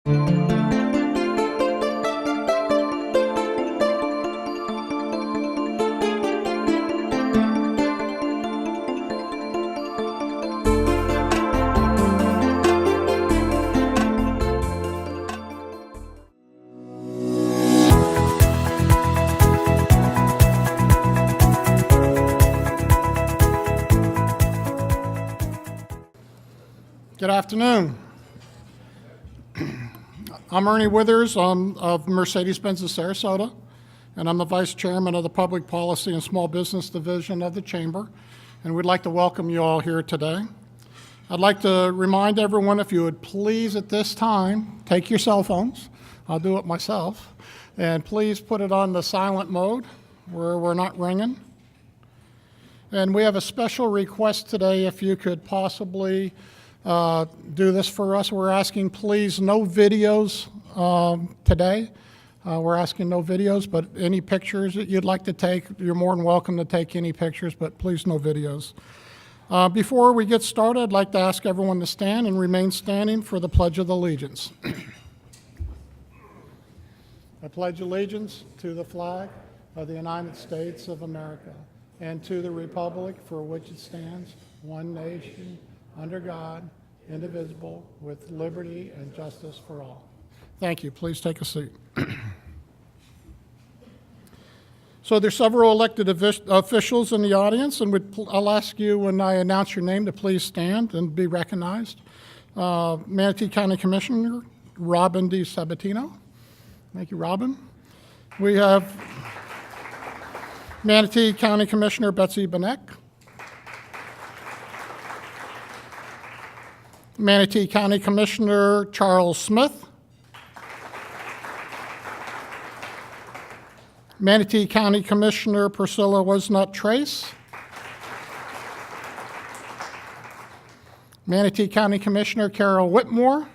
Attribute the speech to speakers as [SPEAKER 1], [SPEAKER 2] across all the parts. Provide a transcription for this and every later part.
[SPEAKER 1] Good afternoon. I'm Ernie Withers of Mercedes-Benz of Sarasota, and I'm the Vice Chairman of the Public Policy and Small Business Division of the Chamber, and we'd like to welcome you all here today. I'd like to remind everyone, if you would please at this time, take your cell phones, I'll do it myself, and please put it on the silent mode where we're not ringing. And we have a special request today, if you could possibly do this for us. We're asking, please, no videos today. We're asking no videos, but any pictures that you'd like to take, you're more than welcome to take any pictures, but please no videos. Before we get started, I'd like to ask everyone to stand and remain standing for the Pledge of Allegiance. I pledge allegiance to the flag of the United States of America and to the republic for which it stands, one nation, under God, indivisible, with liberty and justice for all. Thank you. Please take a seat. So there's several elected officials in the audience, and I'll ask you when I announce your name to please stand and be recognized. Manatee County Commissioner Robin D. Sabatino. Thank you, Robin. We have Manatee County Commissioner Betsy Benek. Manatee County Commissioner Charles Smith. Manatee County Commissioner Priscilla Wasnut Trace. Manatee County Commissioner Carol Whitmore.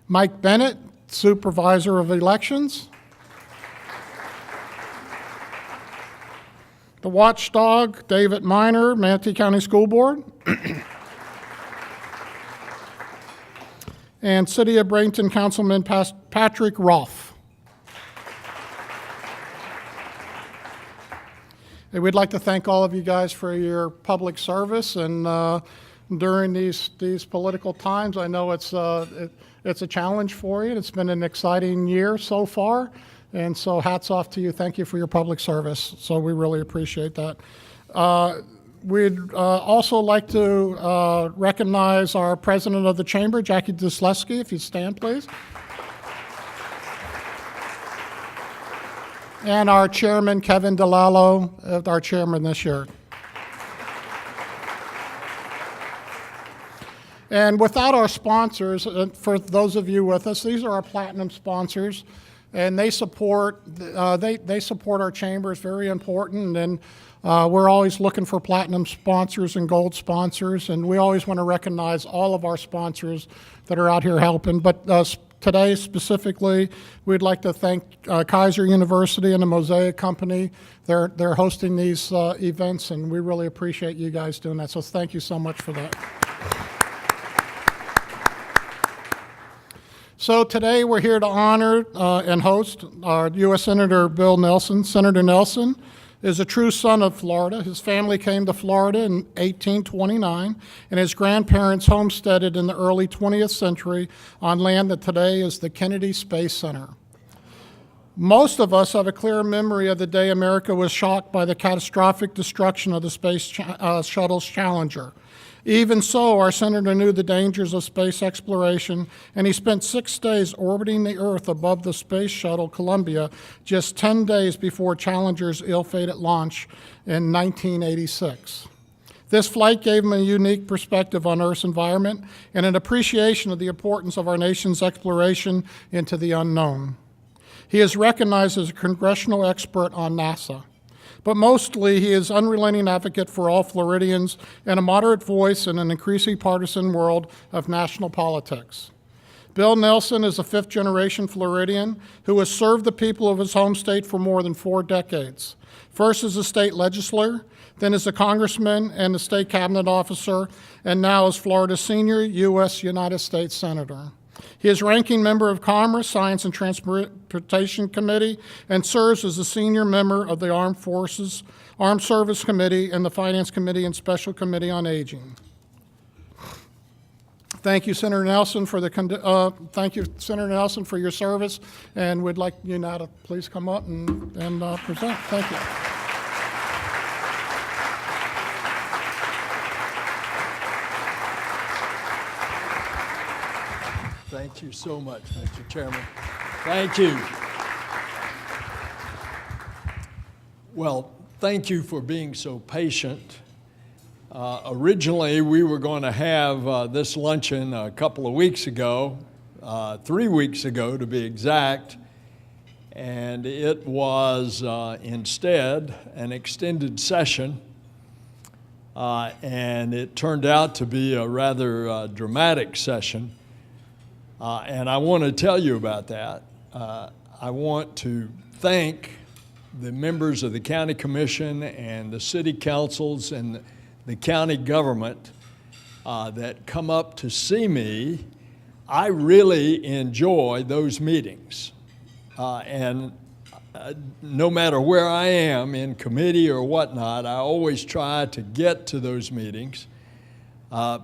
[SPEAKER 1] Mike Bennett, Supervisor of Elections. The watchdog, David Miner, Manatee County School Board. And City of Bradenton Councilman Patrick Rolfe. And we'd like to thank all of you guys for your public service, and during these political times, I know it's a challenge for you. It's been an exciting year so far. And so hats off to you. Thank you for your public service. So we really appreciate that. We'd also like to recognize our president of the chamber, Jackie Dusleski, if you'd stand, please. And our chairman, Kevin DeLallo, our chairman this year. And without our sponsors, for those of you with us, these are our platinum sponsors. And they support our chamber. It's very important, and we're always looking for platinum sponsors and gold sponsors, and we always want to recognize all of our sponsors that are out here helping. But today specifically, we'd like to thank Kaiser University and the Mosaic Company. They're hosting these events, and we really appreciate you guys doing that. So thank you so much for that. So today we're here to honor and host our U.S. Senator Bill Nelson. Senator Nelson is a true son of Florida. His family came to Florida in 1829, and his grandparents homesteaded in the early 20th century on land that today is the Kennedy Space Center. Most of us have a clear memory of the day America was shocked by the catastrophic destruction of the Space Shuttle's Challenger. Even so, our senator knew the dangers of space exploration, and he spent 6 days orbiting the Earth above the Space Shuttle Columbia just 10 days before Challenger's ill-fated launch in 1986. This flight gave him a unique perspective on Earth's environment and an appreciation of the importance of our nation's exploration into the unknown. He is recognized as a congressional expert on NASA. But mostly, he is an unrelenting advocate for all Floridians and a moderate voice in an increasingly partisan world of national politics. Bill Nelson is a fifth-generation Floridian who has served the people of his home state for more than 4 decades. First as a state legislator, then as a congressman and a state cabinet officer, and now as Florida's senior U.S. United States Senator. He is ranking member of Commerce, Science, and Transportation Committee and serves as a senior member of the Armed Service Committee and the Finance Committee and Special Committee on Aging. Thank you, Senator Nelson, for your service, and we'd like you now to please come up and present. Thank you.
[SPEAKER 2] Thank you so much, Mr. Chairman. Thank you. Well, thank you for being so patient. Originally, we were going to have this luncheon a couple of weeks ago, 3 weeks ago to be exact, and it was instead an extended session, and it turned out to be a rather dramatic session. And I want to tell you about that. I want to thank the members of the county commission and the city councils and the county government that come up to see me. I really enjoy those meetings. And no matter where I am in committee or whatnot, I always try to get to those meetings.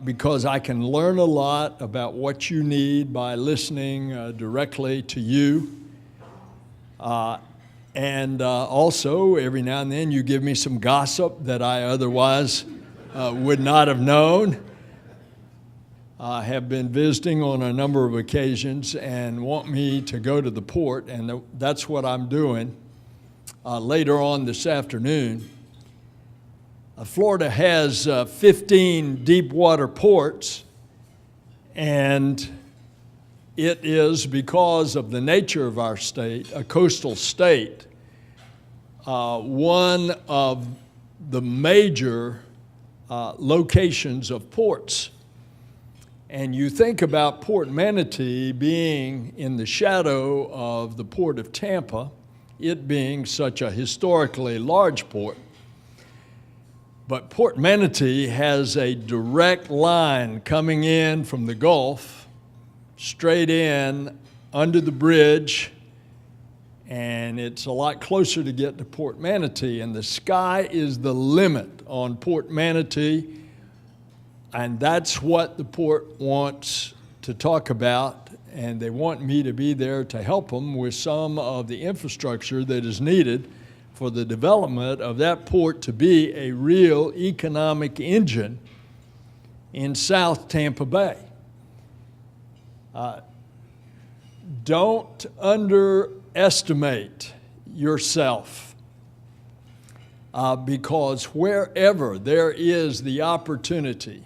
[SPEAKER 2] Because I can learn a lot about what you need by listening directly to you. And also, every now and then, you give me some gossip that I otherwise would not have known. I have been visiting on a number of occasions and want me to go to the port, and that's what I'm doing later on this afternoon. Florida has 15 deep water ports, and it is, because of the nature of our state, a coastal state, one of the major locations of ports. And you think about Port Manatee being in the shadow of the Port of Tampa, it being such a historically large port. But Port Manatee has a direct line coming in from the Gulf, straight in, under the bridge, and it's a lot closer to get to Port Manatee. And the sky is the limit on Port Manatee, and that's what the port wants to talk about, and they want me to be there to help them with some of the infrastructure that is needed for the development of that port to be a real economic engine in South Tampa Bay. Don't underestimate yourself, because wherever there is the opportunity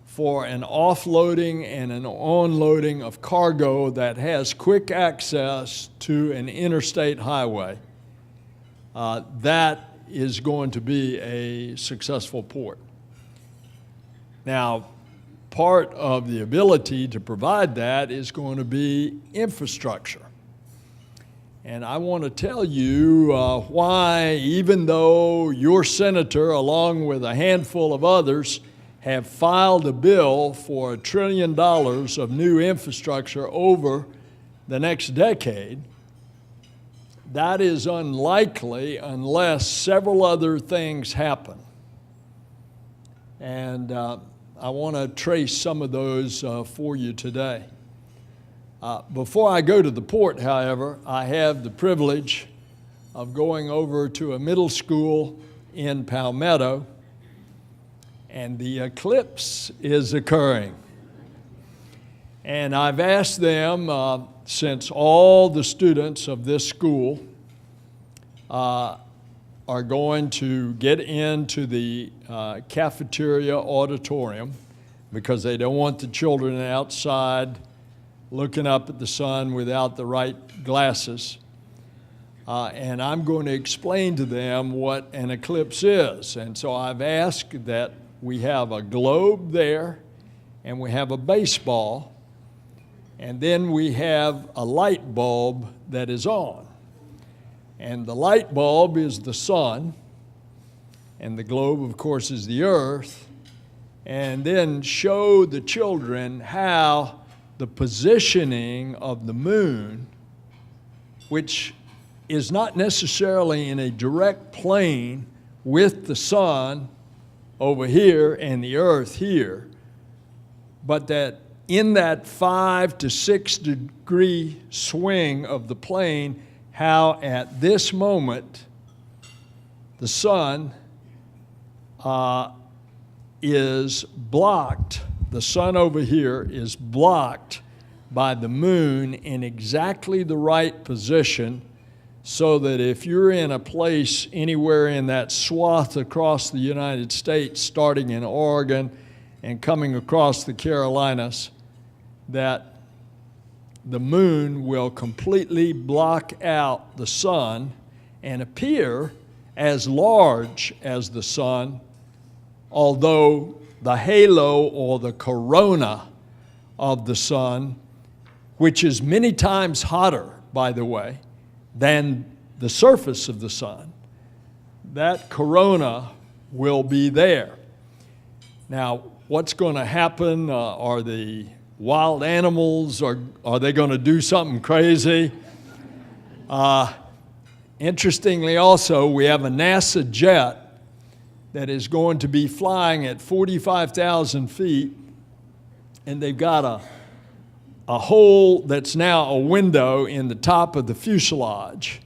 [SPEAKER 2] for an offloading and an onloading of cargo that has quick access to an interstate highway, that is going to be a successful port. Now, part of the ability to provide that is going to be infrastructure. And I want to tell you why, even though your senator, along with a handful of others, have filed a bill for $1 trillion of new infrastructure over the next decade, that is unlikely unless several other things happen. And I want to trace some of those for you today. Before I go to the port, however, I have the privilege of going over to a middle school in Palmetto, and the eclipse is occurring. And I've asked them, since all the students of this school are going to get into the cafeteria auditorium, because they don't want the children outside looking up at the sun without the right glasses. And I'm going to explain to them what an eclipse is. And so I've asked that we have a globe there, and we have a baseball, and then we have a light bulb that is on. And the light bulb is the sun, and the globe, of course, is the earth, and then show the children how the positioning of the moon, which is not necessarily in a direct plane with the sun over here and the earth here, but that in that 5 to 6 degree swing of the plane, how at this moment the sun is blocked. The sun over here is blocked by the moon in exactly the right position, so that if you're in a place anywhere in that swath across the United States, starting in Oregon and coming across the Carolinas, that the moon will completely block out the sun and appear as large as the sun, although the halo or the corona of the sun, which is many times hotter, by the way, than the surface of the sun, that corona will be there. Now, what's going to happen? Are the wild animals, are they going to do something crazy? Interestingly also, we have a NASA jet that is going to be flying at 45,000 feet, and they've got a hole that's now a window in the top of the fuselage.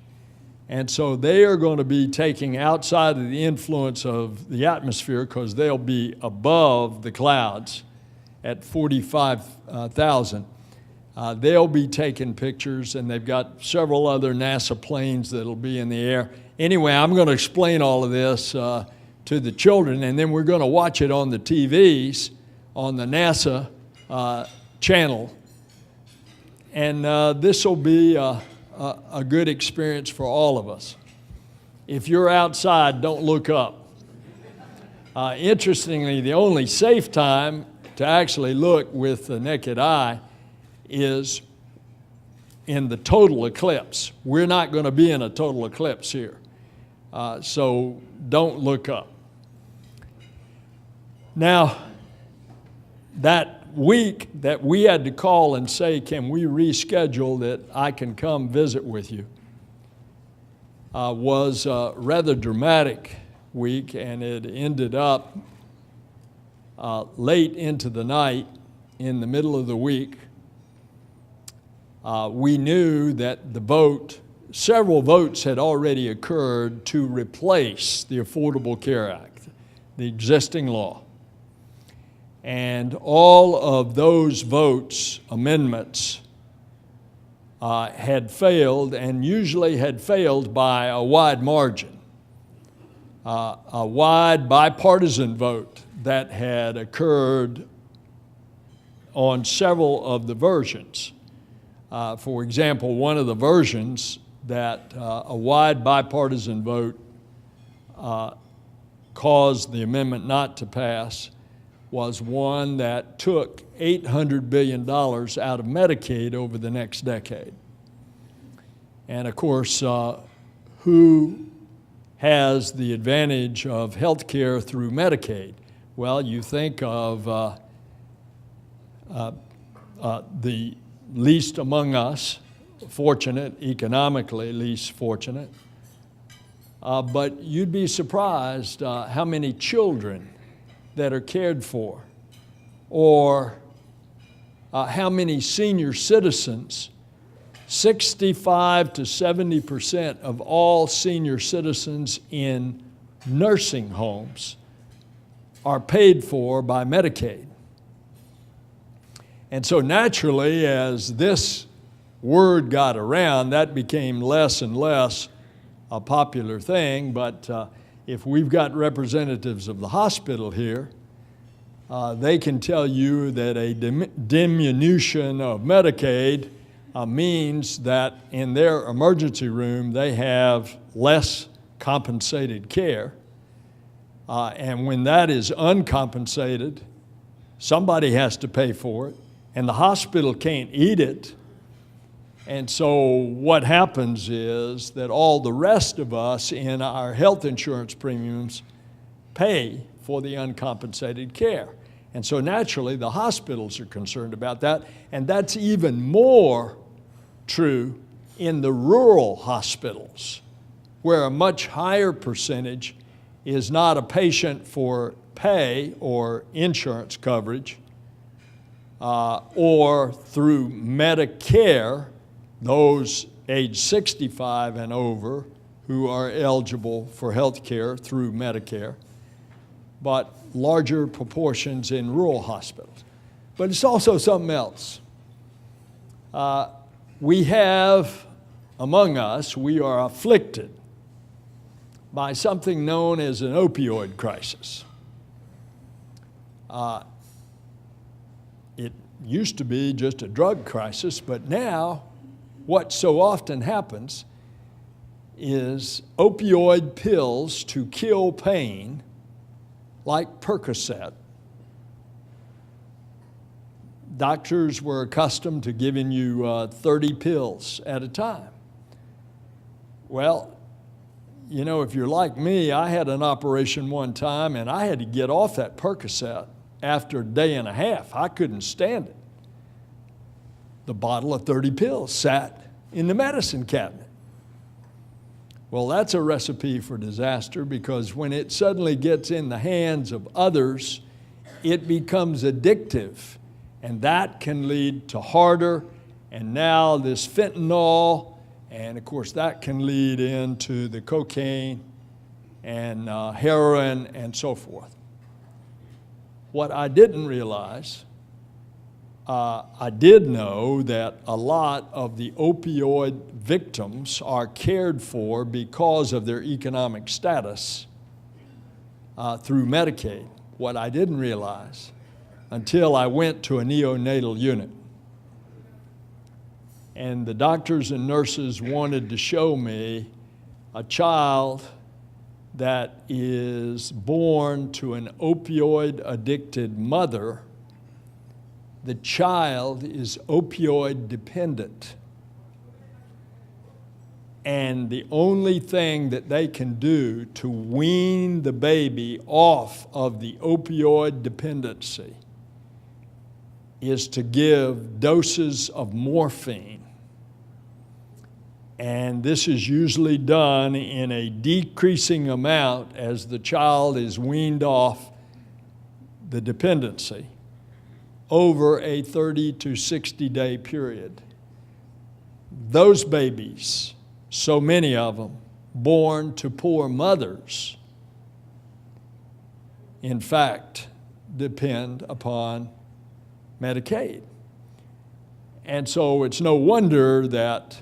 [SPEAKER 2] And so they are going to be taking outside of the influence of the atmosphere, because they'll be above the clouds at 45,000. They'll be taking pictures, and they've got several other NASA planes that'll be in the air. Anyway, I'm going to explain all of this to the children, and then we're going to watch it on the TVs, on the NASA channel. And this will be a good experience for all of us. If you're outside, don't look up. Interestingly, the only safe time to actually look with the naked eye is in the total eclipse. We're not going to be in a total eclipse here, so don't look up. Now, that week that we had to call and say, can we reschedule that I can come visit with you, was a rather dramatic week, and it ended up late into the night, in the middle of the week. We knew that several votes had already occurred to replace the Affordable Care Act, the existing law. And all of those votes, amendments, had failed, and usually had failed by a wide margin. A wide bipartisan vote that had occurred on several of the versions. For example, one of the versions that a wide bipartisan vote caused the amendment not to pass was one that took $800 billion out of Medicaid over the next decade. And of course, who has the advantage of health care through Medicaid? Well, you think of the least among us, fortunate, economically least fortunate, but you'd be surprised how many children that are cared for, or how many senior citizens. 65 to 70% of all senior citizens in nursing homes are paid for by Medicaid. And so naturally, as this word got around, that became less and less a popular thing. But if we've got representatives of the hospital here, they can tell you that a diminution of Medicaid means that in their emergency room they have less compensated care. And when that is uncompensated, somebody has to pay for it, and the hospital can't eat it. And so what happens is that all the rest of us in our health insurance premiums pay for the uncompensated care. And so naturally, the hospitals are concerned about that, and that's even more true in the rural hospitals, where a much higher percentage is not a patient for pay or insurance coverage, or through Medicare, those age 65 and over who are eligible for health care through Medicare, but larger proportions in rural hospitals. But it's also something else. We have, among us, we are afflicted by something known as an opioid crisis. It used to be just a drug crisis, but now what so often happens is opioid pills to kill pain, like Percocet. Doctors were accustomed to giving you 30 pills at a time. Well, you know, if you're like me, I had an operation one time and I had to get off that Percocet after a day and a half. I couldn't stand it. The bottle of 30 pills sat in the medicine cabinet. Well, that's a recipe for disaster, because when it suddenly gets in the hands of others, it becomes addictive, and that can lead to harder, and now this fentanyl, and of course that can lead into the cocaine and heroin and so forth. What I didn't realize, I did know that a lot of the opioid victims are cared for because of their economic status through Medicaid. What I didn't realize until I went to a neonatal unit, and the doctors and nurses wanted to show me a child that is born to an opioid-addicted mother. The child is opioid dependent. And the only thing that they can do to wean the baby off of the opioid dependency is to give doses of morphine. And this is usually done in a decreasing amount as the child is weaned off the dependency over a 30 to 60 day period. Those babies, so many of them, born to poor mothers, in fact, depend upon Medicaid. And so it's no wonder that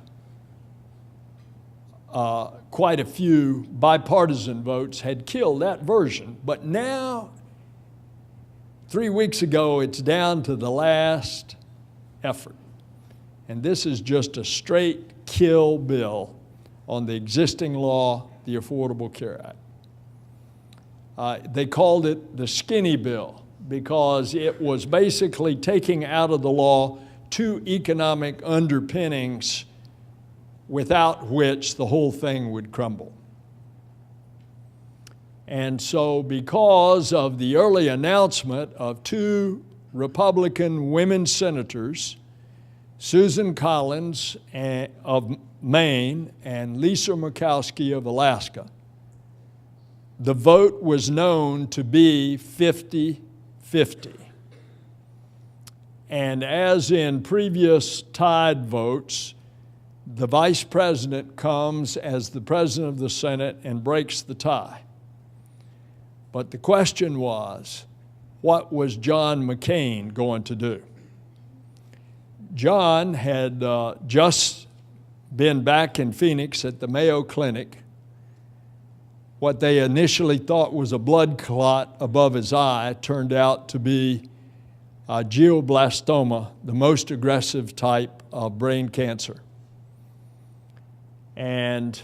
[SPEAKER 2] quite a few bipartisan votes had killed that version. But now, 3 weeks ago, it's down to the last effort. And this is just a straight kill bill on the existing law, the Affordable Care Act. They called it the skinny bill because it was basically taking out of the law two economic underpinnings without which the whole thing would crumble. And so because of the early announcement of two Republican women senators, Susan Collins of Maine and Lisa Murkowski of Alaska, the vote was known to be 50-50. And as in previous tied votes, the vice president comes as the president of the Senate and breaks the tie. But the question was, what was John McCain going to do? John had just been back in Phoenix at the Mayo Clinic. What they initially thought was a blood clot above his eye turned out to be glioblastoma, the most aggressive type of brain cancer. And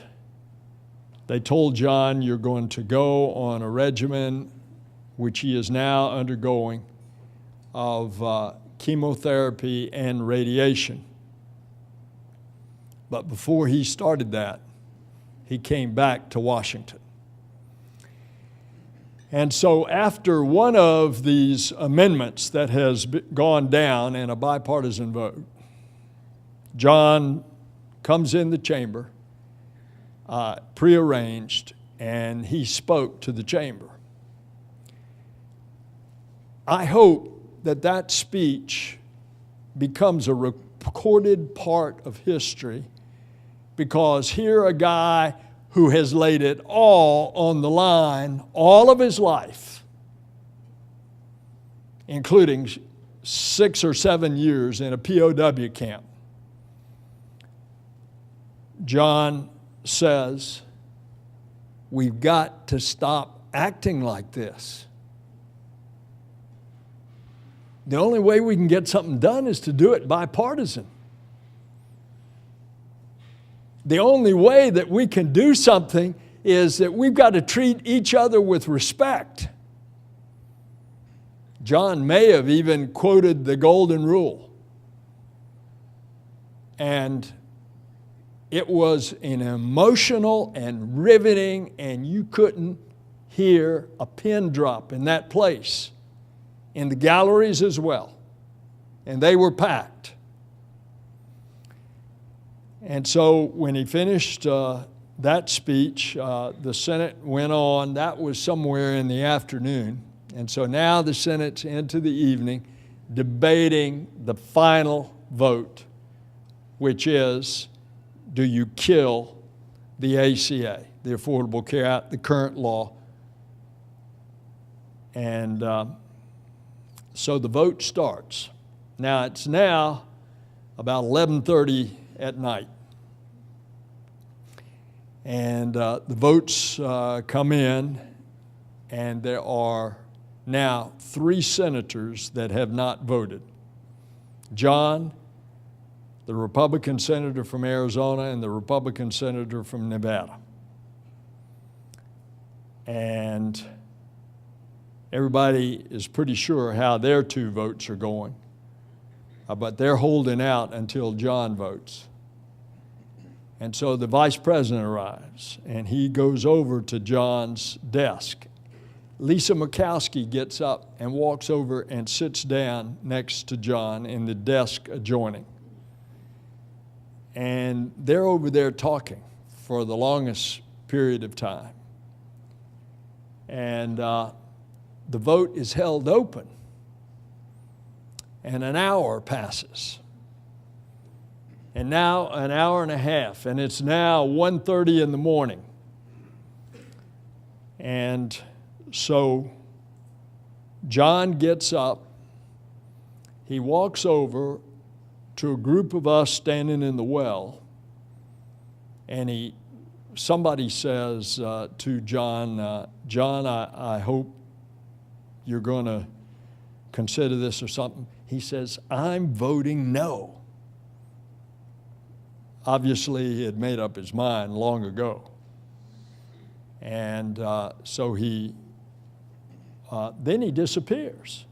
[SPEAKER 2] they told John, you're going to go on a regimen, which he is now undergoing, of chemotherapy and radiation. But before he started that, he came back to Washington. And so after one of these amendments that has gone down in a bipartisan vote, John comes in the chamber, prearranged, and he spoke to the chamber. I hope that that speech becomes a recorded part of history, because here a guy who has laid it all on the line all of his life, including 6 or 7 years in a POW camp, John says, we've got to stop acting like this. The only way we can get something done is to do it bipartisan. The only way that we can do something is that we've got to treat each other with respect. John may have even quoted the Golden Rule. And it was an emotional and riveting, and you couldn't hear a pin drop in that place, in the galleries as well. And they were packed. And so when he finished that speech, the Senate went on. That was somewhere in the afternoon. And so now the Senate's into the evening debating the final vote, which is, do you kill the ACA, the Affordable Care Act, the current law? And so the vote starts. Now it's now about 11:30 at night. And the votes come in, and there are now 3 senators that have not voted. John, the Republican senator from Arizona, and the Republican senator from Nevada. And everybody is pretty sure how their 2 votes are going, but they're holding out until John votes. And so the vice president arrives, and he goes over to John's desk. Lisa Murkowski gets up and walks over and sits down next to John in the desk adjoining. And they're over there talking for the longest period of time. And the vote is held open, and an hour passes. And now an hour and a half, and it's now 1:30 in the morning. And so John gets up, he walks over to a group of us standing in the well, and somebody says to John, John, I hope you're going to consider this or something. He says, I'm voting no. Obviously, he had made up his mind long ago. And so then he disappears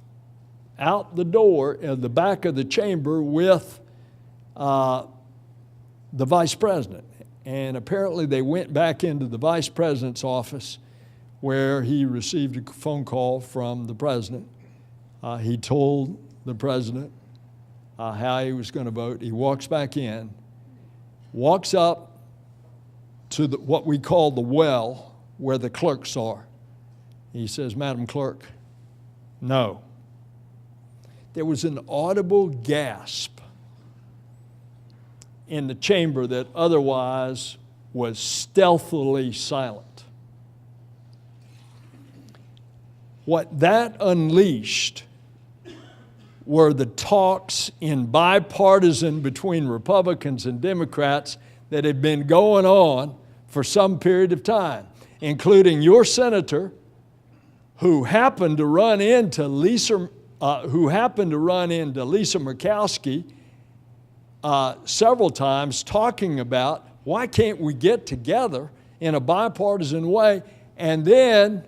[SPEAKER 2] out the door in the back of the chamber with the vice president. And apparently they went back into the vice president's office, where he received a phone call from the president. He told the president how he was going to vote. He walks back in, walks up to what we call the well, where the clerks are. He says, Madam Clerk, no. There was an audible gasp in the chamber that otherwise was stealthily silent. What that unleashed were the talks in bipartisan between Republicans and Democrats that had been going on for some period of time, including your senator, who happened to run into Lisa Murkowski several times, talking about why can't we get together in a bipartisan way, and then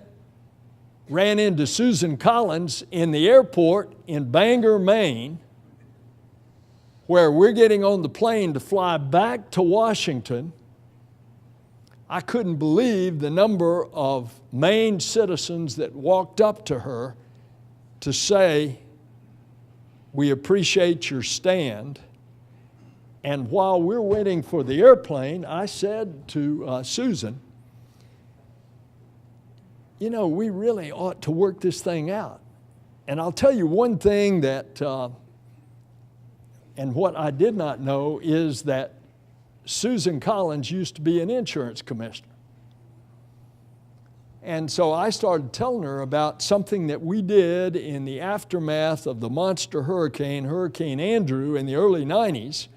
[SPEAKER 2] ran into Susan Collins in the airport in Bangor, Maine, where we're getting on the plane to fly back to Washington, I couldn't believe the number of Maine citizens that walked up to her to say, "We appreciate your stand." And while we're waiting for the airplane, I said to Susan, "You know, we really ought to work this thing out." And I'll tell you one thing that, and what I did not know is that Susan Collins used to be an insurance commissioner. And so I started telling her about something that we did in the aftermath of the monster hurricane, Hurricane Andrew, in the early 90s,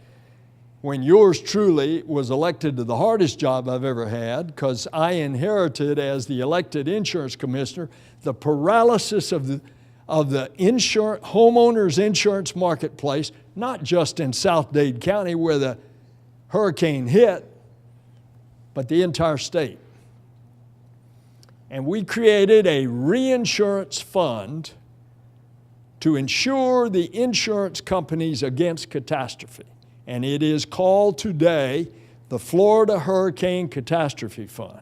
[SPEAKER 2] when yours truly was elected to the hardest job I've ever had, because I inherited, as the elected insurance commissioner, the paralysis of the homeowners insurance marketplace, not just in South Dade County where the hurricane hit, but the entire state. And we created a reinsurance fund to insure the insurance companies against catastrophe. And it is called today the Florida Hurricane Catastrophe Fund.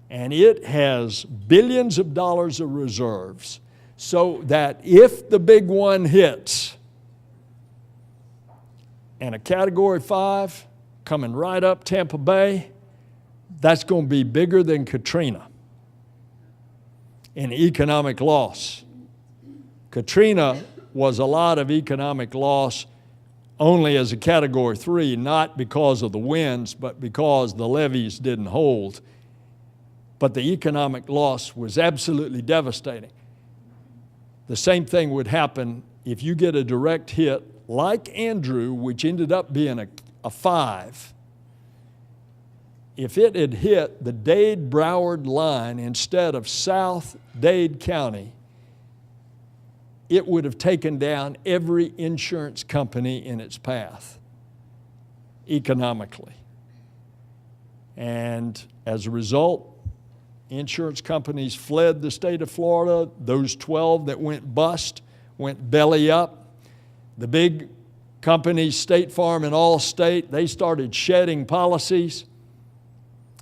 [SPEAKER 2] And it has billions of dollars of reserves so that if the big one hits, and a Category 5 coming right up Tampa Bay, that's going to be bigger than Katrina in economic loss. Katrina was a lot of economic loss only as a Category 3, not because of the winds, but because the levees didn't hold. But the economic loss was absolutely devastating. The same thing would happen if you get a direct hit like Andrew, which ended up being a 5. If it had hit the Dade-Broward line instead of South Dade County, it would have taken down every insurance company in its path economically. And as a result, insurance companies fled the state of Florida. Those 12 that went bust went belly up. The big companies, State Farm and Allstate, they started shedding policies.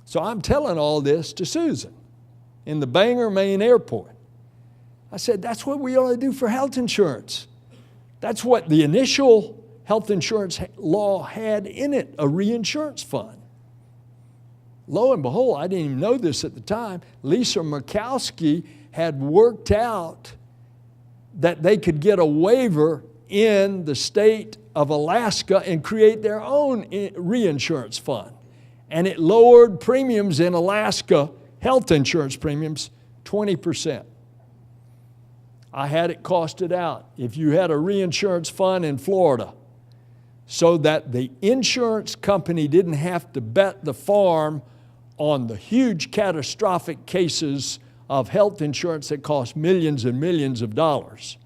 [SPEAKER 2] So I'm telling all this to Susan in the Bangor, Maine airport. I said, that's what we ought to do for health insurance. That's what the initial health insurance law had in it, a reinsurance fund. Lo and behold, I didn't even know this at the time, Lisa Murkowski had worked out that they could get a waiver in the state of Alaska and create their own reinsurance fund. And it lowered premiums in Alaska, health insurance premiums, 20%. I had it costed out. If you had a reinsurance fund in Florida, so that the insurance company didn't have to bet the farm on the huge catastrophic cases of health insurance that cost millions and millions of dollars,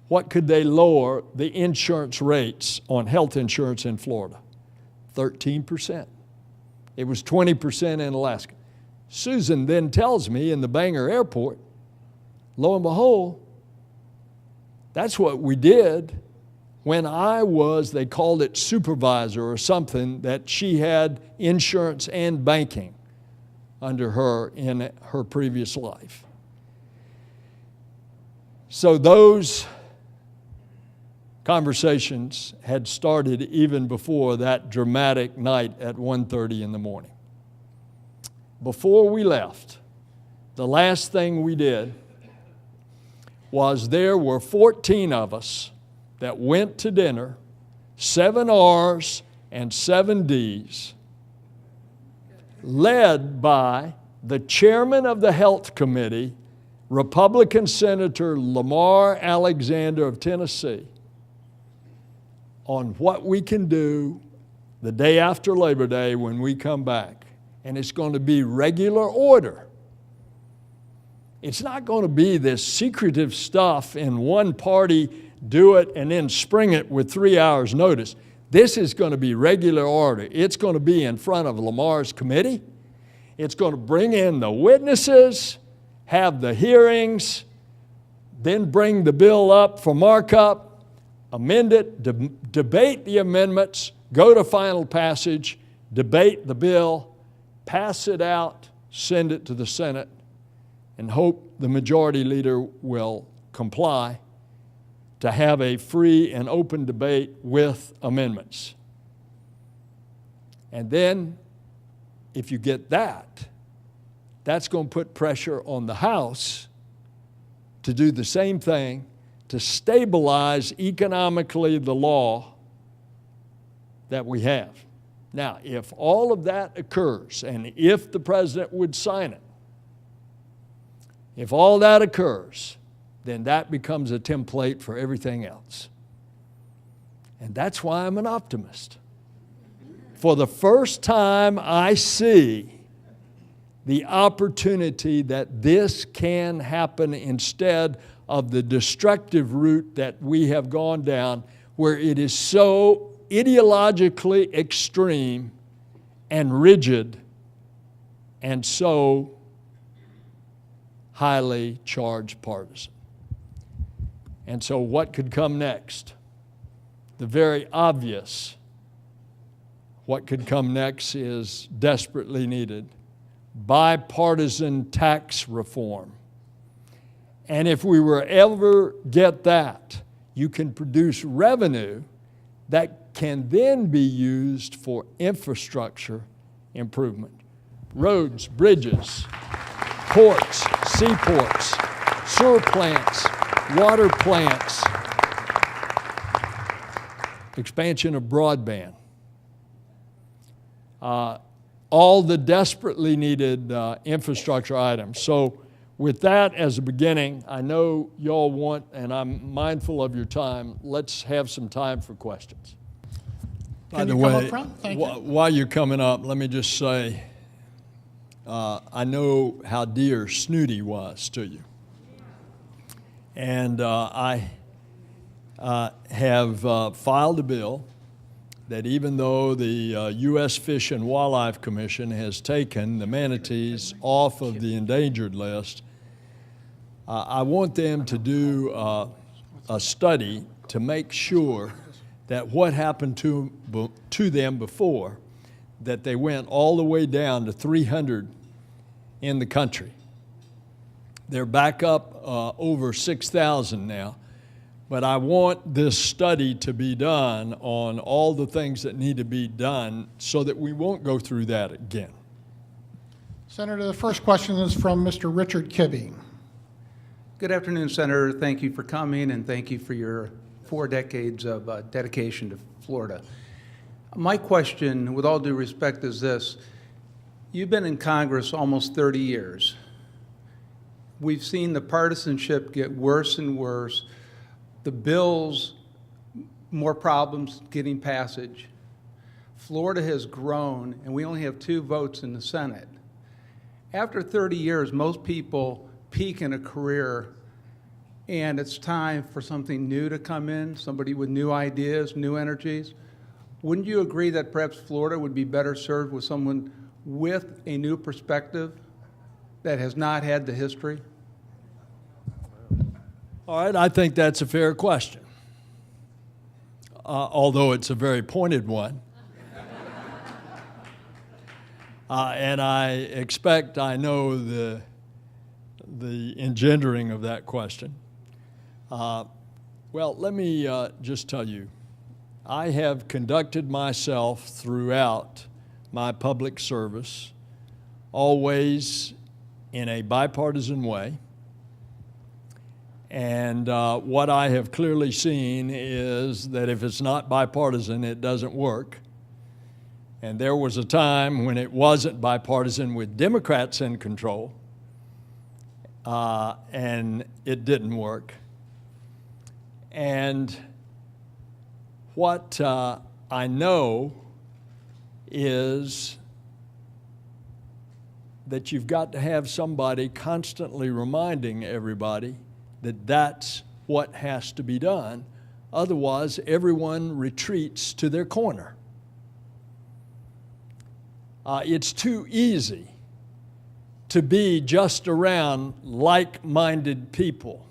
[SPEAKER 2] what could they lower the insurance rates on health insurance in Florida? 13%. It was 20% in Alaska. Susan then tells me in the Bangor airport, lo and behold, that's what we did when I was, they called it supervisor or something, that she had insurance and banking under her in her previous life. So those conversations had started even before that dramatic night at 1:30 in the morning. Before we left, the last thing we did was there were 14 of us that went to dinner, 7 R's and 7 D's, led by the chairman of the health committee, Republican Senator Lamar Alexander of Tennessee, on what we can do the day after Labor Day when we come back. And it's going to be regular order. It's not going to be this secretive stuff in one party, do it and then spring it with 3 hours notice. This is going to be regular order. It's going to be in front of Lamar's committee. It's going to bring in the witnesses, have the hearings, then bring the bill up for markup, amend it, debate the amendments, go to final passage, debate the bill, pass it out, send it to the Senate, and hope the majority leader will comply to have a free and open debate with amendments. And then, if you get that, that's going to put pressure on the House to do the same thing, to stabilize economically the law that we have. Now, if all of that occurs, and if the president would sign it, if all that occurs, then that becomes a template for everything else. And that's why I'm an optimist. For the first time, I see the opportunity that this can happen instead of the destructive route that we have gone down, where it is so ideologically extreme and rigid and so highly charged partisan. And so what could come next? The very obvious what could come next is desperately needed: bipartisan tax reform. And if we were ever get that, you can produce revenue that can then be used for infrastructure improvement. Roads, bridges, ports, seaports, sewer plants, water plants, expansion of broadband. All the desperately needed infrastructure items. So with that as a beginning, I know y'all want, and I'm mindful of your time, let's have some time for questions. By the way, while you're coming up, let me just say, I know how dear Snooty was to you. And I have filed a bill that even though the U.S. Fish and Wildlife Commission has taken the manatees off of the endangered list, I want them to do a study to make sure that what happened to them before, that they went all the way down to 300 in the country. They're back up over 6,000 now. But I want this study to be done on all the things that need to be done so that we won't go through that again.
[SPEAKER 1] Senator, the first question is from Mr. Richard Kibbe.
[SPEAKER 3] Good afternoon, Senator. Thank you for coming, and thank you for your 4 decades of dedication to Florida. My question, with all due respect, is this. You've been in Congress almost 30 years. We've seen the partisanship get worse and worse. The bills, more problems getting passage. Florida has grown, and we only have 2 votes in the Senate. After 30 years, most people peak in a career, and it's time for something new to come in, somebody with new ideas, new energies. Wouldn't you agree that perhaps Florida would be better served with someone with a new perspective that has not had the history?
[SPEAKER 2] All right, I think that's a fair question, although it's a very pointed one. And I expect I know the engendering of that question. Well, let me just tell you, I have conducted myself throughout my public service always in a bipartisan way. And what I have clearly seen is that if it's not bipartisan, it doesn't work. And there was a time when it wasn't bipartisan with Democrats in control, and it didn't work. And what I know is that you've got to have somebody constantly reminding everybody that that's what has to be done. Otherwise, everyone retreats to their corner. It's too easy to be just around like-minded people.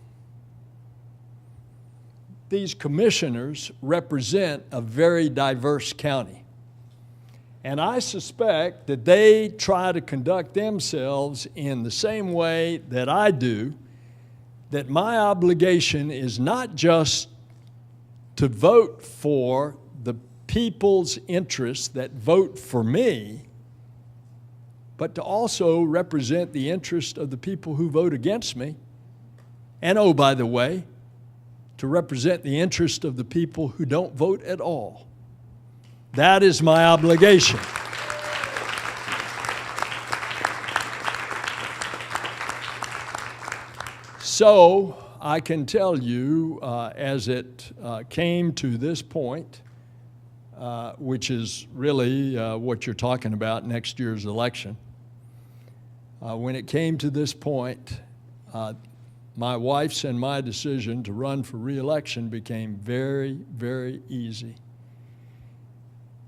[SPEAKER 2] These commissioners represent a very diverse county. And I suspect that they try to conduct themselves in the same way that I do, that my obligation is not just to vote for the people's interests that vote for me, but to also represent the interest of the people who vote against me. And oh, by the way, to represent the interest of the people who don't vote at all. That is my obligation. So I can tell you, as it came to this point, which is really what you're talking about, next year's election, when it came to this point, my wife's and my decision to run for re-election became very, very easy.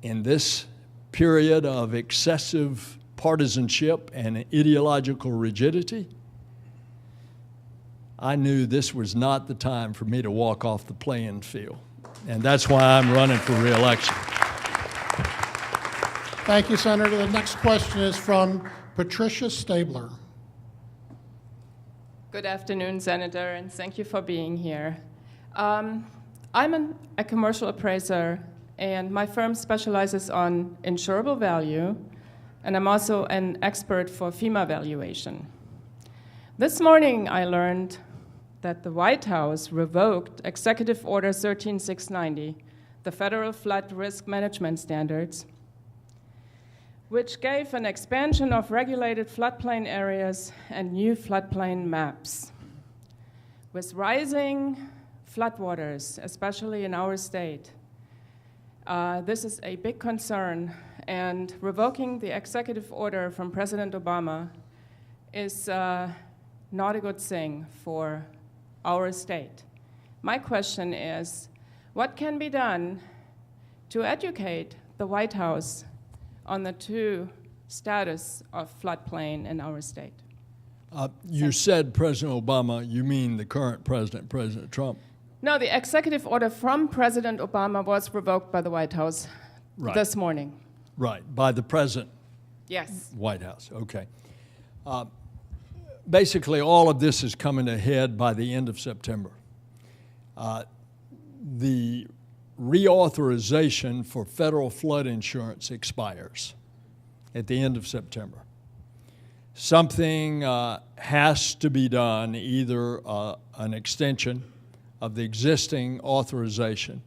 [SPEAKER 2] In this period of excessive partisanship and ideological rigidity, I knew this was not the time for me to walk off the playing field. And that's why I'm running for re-election.
[SPEAKER 1] Thank you, Senator. The next question is from Patricia Stabler.
[SPEAKER 4] Good afternoon, Senator, and thank you for being here. I'm a commercial appraiser, and my firm specializes on insurable value, and I'm also an expert for FEMA valuation. This morning, I learned that the White House revoked Executive Order 13690, the Federal Flood Risk Management Standards, which gave an expansion of regulated floodplain areas and new floodplain maps. With rising floodwaters, especially in our state, this is a big concern, and revoking the executive order from President Obama is not a good thing for our state. My question is, what can be done to educate the White House on the two status of floodplain in our state?
[SPEAKER 2] You said President Obama, you mean the current president, President Trump?
[SPEAKER 4] No, the executive order from President Obama was revoked by the White House this morning.
[SPEAKER 2] Right, by the present
[SPEAKER 4] Yes.
[SPEAKER 2] White House, okay. Basically, all of this is coming to head by the end of September. The reauthorization for federal flood insurance expires at the end of September. Something has to be done, either an extension of the existing authorization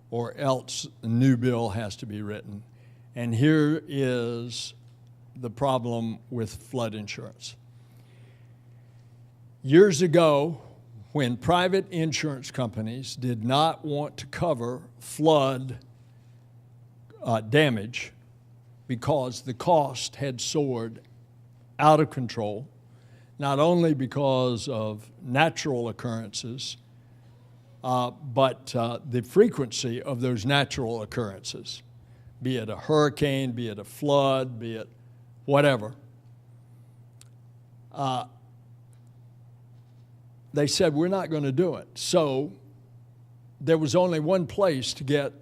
[SPEAKER 2] or else a new bill has to be written. And here is the problem with flood insurance. Years ago, when private insurance companies did not want to cover flood damage because the cost had soared out of control, not only because of natural occurrences, but the frequency of those natural occurrences, be it a hurricane, be it a flood, be it whatever. They said, we're not going to do it. So there was only one place to get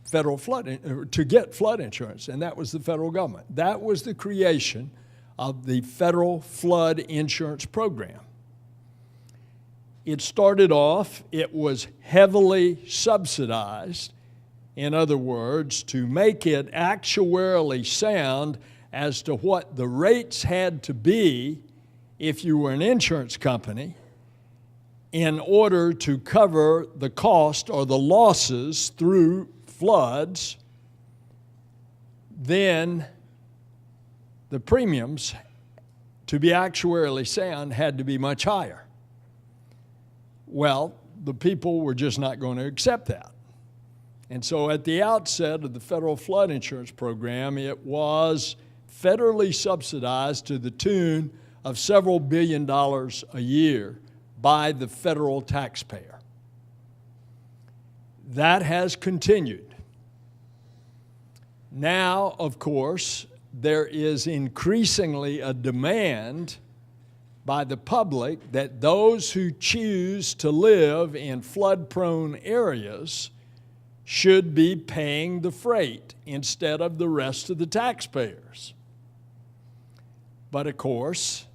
[SPEAKER 2] flood insurance, and that was the federal government. That was the creation of the Federal Flood Insurance Program. It started off, it was heavily subsidized. In other words, to make it actuarially sound as to what the rates had to be if you were an insurance company in order to cover the cost or the losses through floods, then the premiums, to be actuarially sound, had to be much higher. Well, the people were just not going to accept that. And so at the outset of the federal flood insurance program, it was federally subsidized to the tune of several $1 billion a year by the federal taxpayer. That has continued. Now, of course, there is increasingly a demand by the public that those who choose to live in flood-prone areas should be paying the freight instead of the rest of the taxpayers. But of course,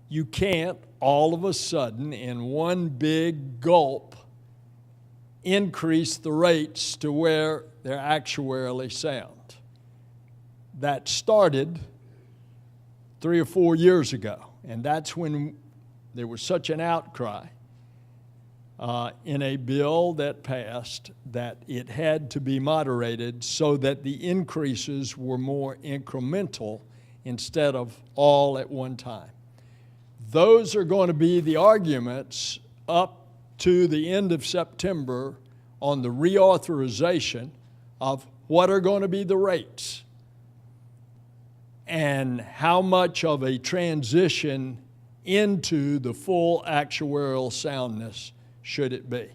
[SPEAKER 2] you can't all of a sudden in one big gulp increase the rates to where they're actuarially sound. That started 3 or 4 years ago, and that's when there was such an outcry in a bill that passed that it had to be moderated so that the increases were more incremental instead of all at one time. Those are going to be the arguments up to the end of September on the reauthorization of what are going to be the rates and how much of a transition into the full actuarial soundness should it be.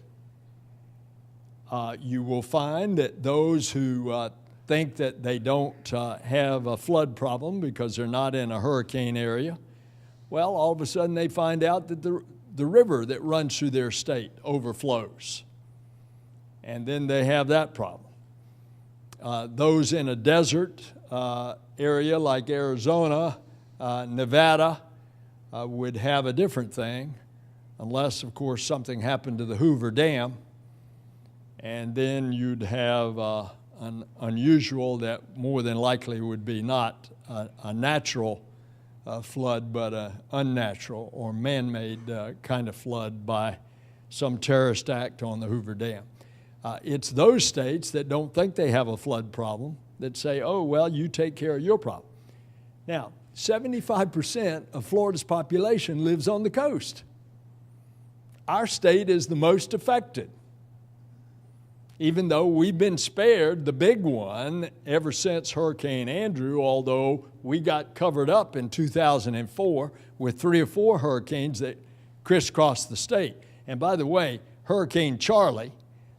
[SPEAKER 2] You will find that those who think that they don't have a flood problem because they're not in a hurricane area, well, all of a sudden they find out that the river that runs through their state overflows. And then they have that problem. Those in a desert area like Arizona, Nevada, would have a different thing, unless, of course, something happened to the Hoover Dam. And then you'd have an unusual that more than likely would be not a natural flood, but an unnatural or man-made kind of flood by some terrorist act on the Hoover Dam. It's those states that don't think they have a flood problem that say, oh, well, you take care of your problem. Now, 75% of Florida's population lives on the coast. Our state is the most affected, even though we've been spared the big one ever since Hurricane Andrew, although we got covered up in 2004 with 3 or 4 hurricanes that crisscrossed the state. And by the way, Hurricane Charlie,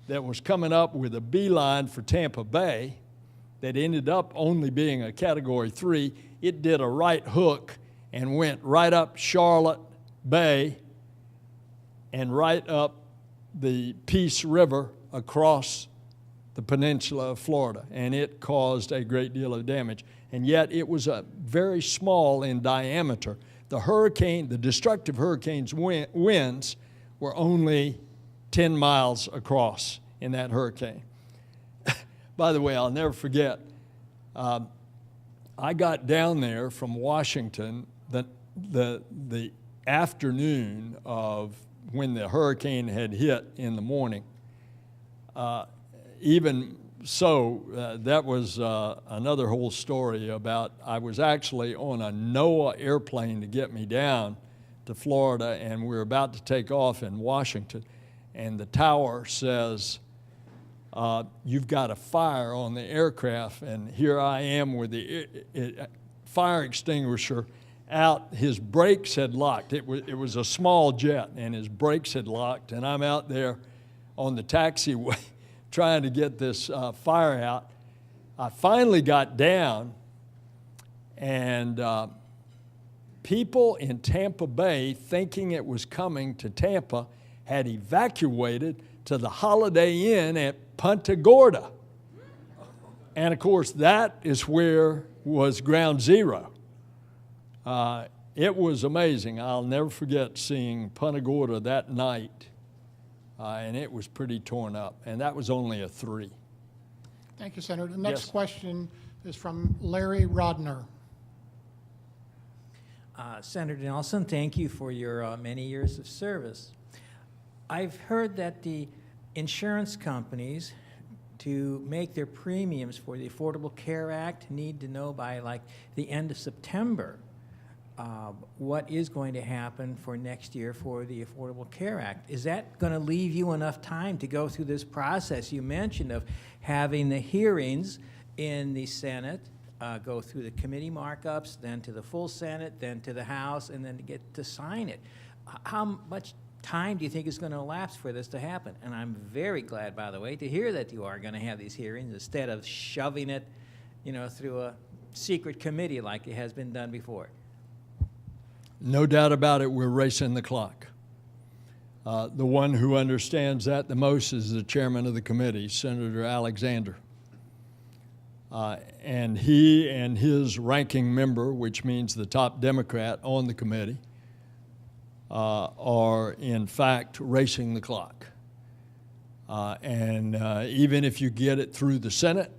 [SPEAKER 2] that was coming up with a beeline for Tampa Bay, that ended up only being a Category 3, it did a right hook and went right up Charlotte Bay and right up the Peace River across the peninsula of Florida, and it caused a great deal of damage. And yet it was very small in diameter. The destructive hurricane's winds were only 10 miles across in that hurricane. By the way, I'll never forget, I got down there from Washington the afternoon of when the hurricane had hit in the morning. Even so, that was another whole story about, I was actually on a NOAA airplane to get me down to Florida, and we were about to take off in Washington, and the tower says, you've got a fire on the aircraft, and here I am with the fire extinguisher out. His brakes had locked. It was a small jet, and his brakes had locked, and I'm out there on the taxiway trying to get this fire out. I finally got down, and people in Tampa Bay, thinking it was coming to Tampa, had evacuated to the Holiday Inn at Punta Gorda. And of course, that is where was ground zero. It was amazing. I'll never forget seeing Punta Gorda that night, and it was pretty torn up. And that was only a 3.
[SPEAKER 1] Thank you, Senator. The next
[SPEAKER 2] Yes.
[SPEAKER 1] question is from Larry Rodner.
[SPEAKER 5] Senator Nelson, thank you for your many years of service. I've heard that the insurance companies, to make their premiums for the Affordable Care Act, need to know by like the end of September what is going to happen for next year for the Affordable Care Act. Is that going to leave you enough time to go through this process you mentioned of having the hearings in the Senate, go through the committee markups, then to the full Senate, then to the House, and then to get to sign it? How much time do you think is going to elapse for this to happen? And I'm very glad, by the way, to hear that you are going to have these hearings instead of shoving it, through a secret committee like it has been done before.
[SPEAKER 2] No doubt about it, we're racing the clock. The one who understands that the most is the chairman of the committee, Senator Alexander. And he and his ranking member, which means the top Democrat on the committee, are in fact racing the clock. Even if you get it through the Senate,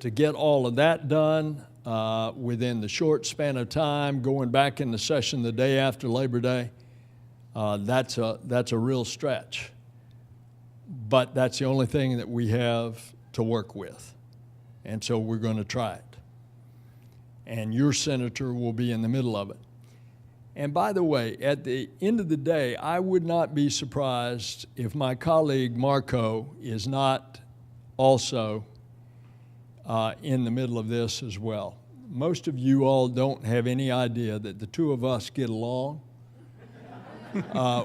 [SPEAKER 2] to get all of that done within the short span of time, going back into session the day after Labor Day, that's a real stretch. But that's the only thing that we have to work with. And so we're going to try it. And your senator will be in the middle of it. And by the way, at the end of the day, I would not be surprised if my colleague Marco is not also in the middle of this as well. Most of you all don't have any idea that the two of us get along.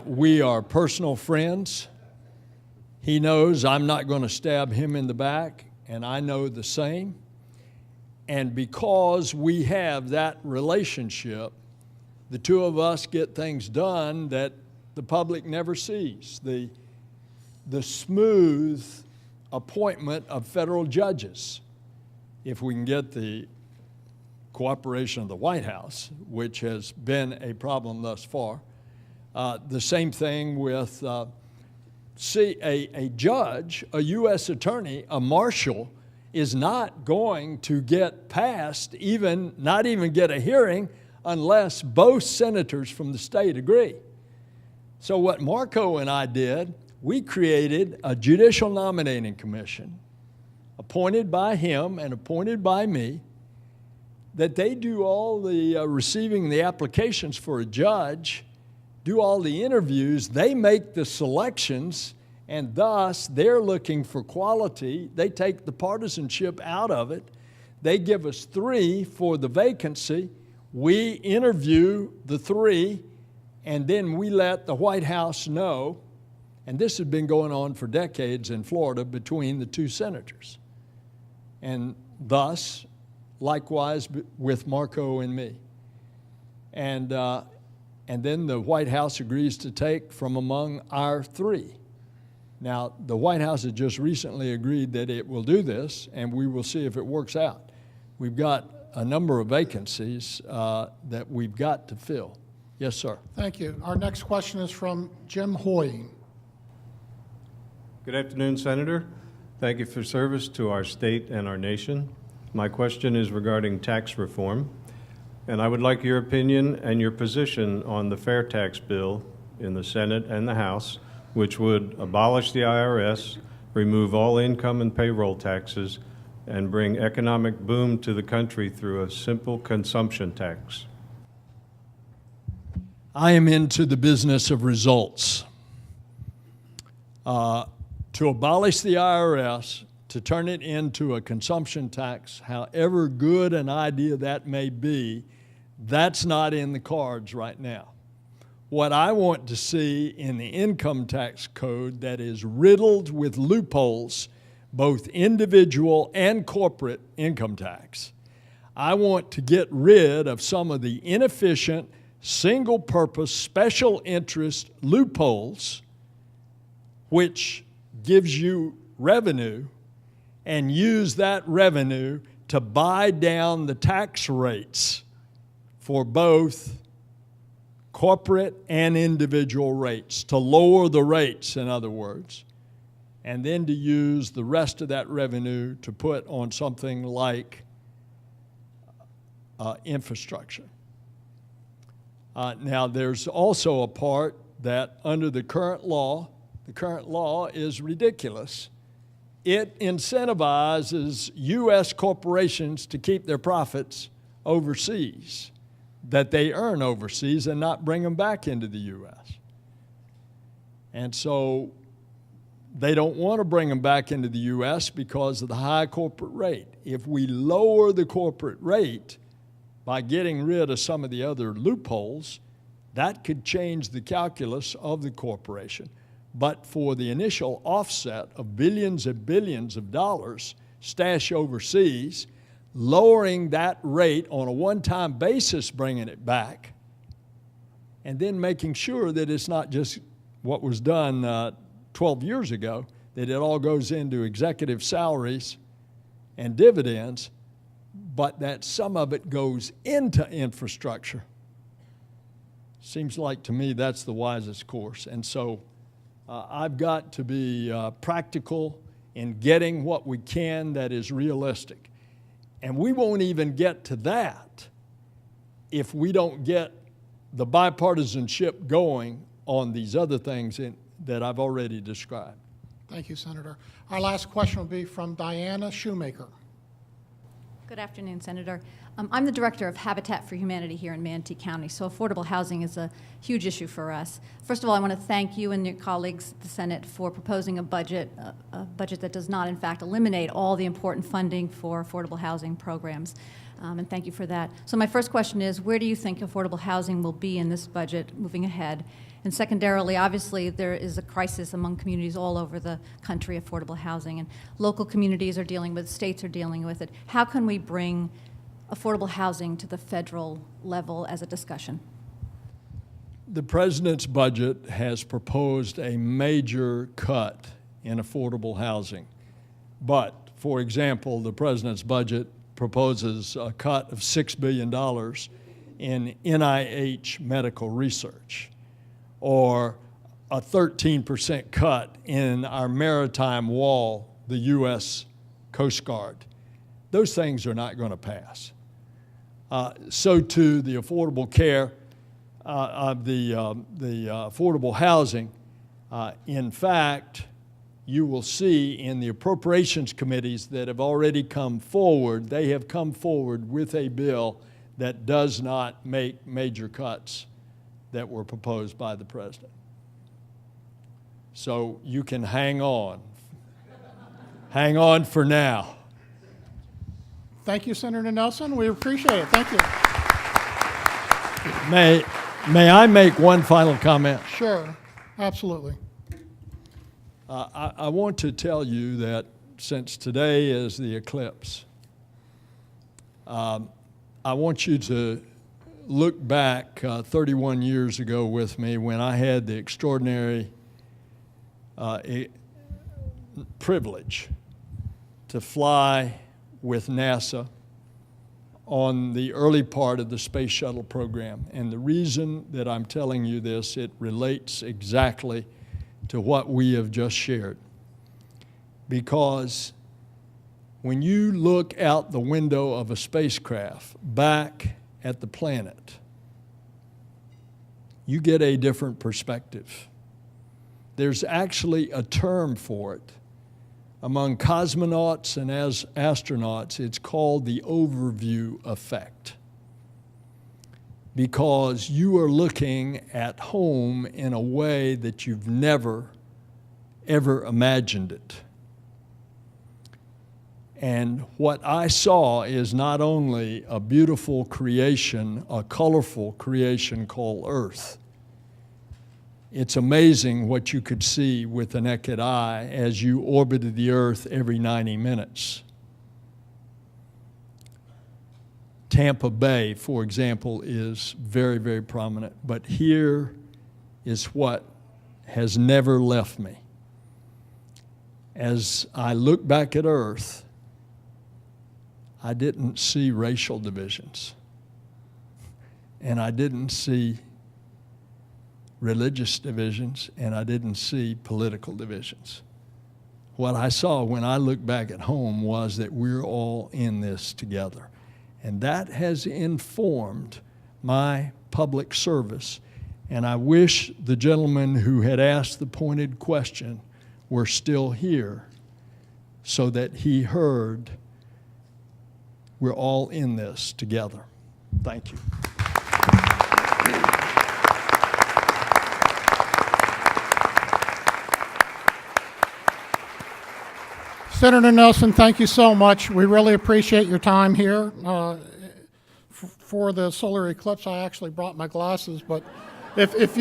[SPEAKER 2] We are personal friends. He knows I'm not going to stab him in the back, and I know the same. And because we have that relationship, the two of us get things done that the public never sees. The smooth appointment of federal judges, if we can get the cooperation of the White House, which has been a problem thus far. The same thing with a judge, a U.S. attorney, a marshal, is not going to get past, not even get a hearing, unless both senators from the state agree. So what Marco and I did, we created a judicial nominating commission appointed by him and appointed by me, that they do all the receiving the applications for a judge, do all the interviews, they make the selections, and thus they're looking for quality. They take the partisanship out of it. They give us 3 for the vacancy. We interview the 3, and then we let the White House know, and this has been going on for decades in Florida between the 2 senators. And thus, likewise with Marco and me. And then the White House agrees to take from among our 3. Now, the White House has just recently agreed that it will do this, and we will see if it works out. We've got a number of vacancies that we've got to fill. Yes, sir.
[SPEAKER 1] Thank you. Our next question is from Jim Hoying.
[SPEAKER 6] Good afternoon, Senator. Thank you for service to our state and our nation. My question is regarding tax reform, and I would like your opinion and your position on the fair tax bill in the Senate and the House, which would abolish the IRS, remove all income and payroll taxes, and bring economic boom to the country through a simple consumption tax.
[SPEAKER 2] I am into the business of results. To abolish the IRS, to turn it into a consumption tax, however good an idea that may be, that's not in the cards right now. What I want to see in the income tax code that is riddled with loopholes, both individual and corporate income tax, I want to get rid of some of the inefficient, single-purpose, special interest loopholes, which gives you revenue, and use that revenue to buy down the tax rates for both corporate and individual rates, to lower the rates, in other words, and then to use the rest of that revenue to put on something like infrastructure. Now, there's also a part that under the current law is ridiculous. It incentivizes U.S. corporations to keep their profits overseas, that they earn overseas, and not bring them back into the U.S. And so they don't want to bring them back into the U.S. because of the high corporate rate. If we lower the corporate rate by getting rid of some of the other loopholes, that could change the calculus of the corporation. But for the initial offset of billions and billions of dollars stashed overseas, lowering that rate on a one-time basis, bringing it back, and then making sure that it's not just what was done 12 years ago, that it all goes into executive salaries and dividends, but that some of it goes into infrastructure. Seems like to me that's the wisest course. And so I've got to be practical in getting what we can that is realistic. And we won't even get to that if we don't get the bipartisanship going on these other things that I've already described.
[SPEAKER 1] Thank you, Senator. Our last question will be from Diana Shoemaker.
[SPEAKER 7] Good afternoon, Senator. I'm the director of Habitat for Humanity here in Manatee County, so affordable housing is a huge issue for us. First of all, I want to thank you and your colleagues at the Senate for proposing a budget that does not, in fact, eliminate all the important funding for affordable housing programs, and thank you for that. So my first question is, where do you think affordable housing will be in this budget moving ahead? And secondarily, obviously, there is a crisis among communities all over the country, affordable housing, and local communities are dealing with, states are dealing with it. How can we bring affordable housing to the federal level as a discussion?
[SPEAKER 2] The president's budget has proposed a major cut in affordable housing. But, for example, the president's budget proposes a cut of $6 billion in NIH medical research, or a 13% cut in our maritime wall, the U.S. Coast Guard. Those things are not going to pass. So too the affordable care of the affordable housing. In fact, you will see in the appropriations committees that have already come forward, they have come forward with a bill that does not make major cuts that were proposed by the president. So you can hang on. Hang on for now.
[SPEAKER 1] Thank you, Senator Nelson. We appreciate it. Thank you.
[SPEAKER 2] May I make one final comment?
[SPEAKER 1] Sure, absolutely.
[SPEAKER 2] I want to tell you that since today is the eclipse, I want you to look back 31 years ago with me when I had the extraordinary privilege to fly with NASA on the early part of the Space Shuttle program. And the reason that I'm telling you this, it relates exactly to what we have just shared. Because when you look out the window of a spacecraft back at the planet, you get a different perspective. There's actually a term for it. Among cosmonauts and as astronauts, it's called the overview effect. Because you are looking at home in a way that you've never, ever imagined it. And what I saw is not only a beautiful creation, a colorful creation called Earth. It's amazing what you could see with the naked eye as you orbited the Earth every 90 minutes. Tampa Bay, for example, is very, very prominent. But here is what has never left me. As I look back at Earth, I didn't see racial divisions. And I didn't see religious divisions, and I didn't see political divisions. What I saw when I looked back at home was that we're all in this together. And that has informed my public service. And I wish the gentleman who had asked the pointed question were still here so that he heard we're all in this together. Thank you.
[SPEAKER 1] Senator Nelson, thank you so much. We really appreciate your time here. For the solar eclipse, I actually brought my glasses, but If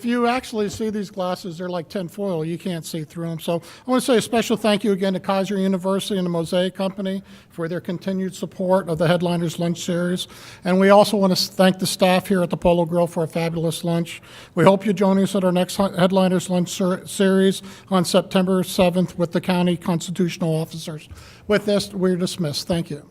[SPEAKER 1] you actually see these glasses, they're like tinfoil. You can't see through them. So I want to say a special thank you again to Kaiser University and the Mosaic Company for their continued support of the Headliners Lunch Series. And we also want to thank the staff here at the Polo Grill for a fabulous lunch. We hope you join us at our next Headliners Lunch Series on September 7th with the county constitutional officers. With this, we're dismissed. Thank you.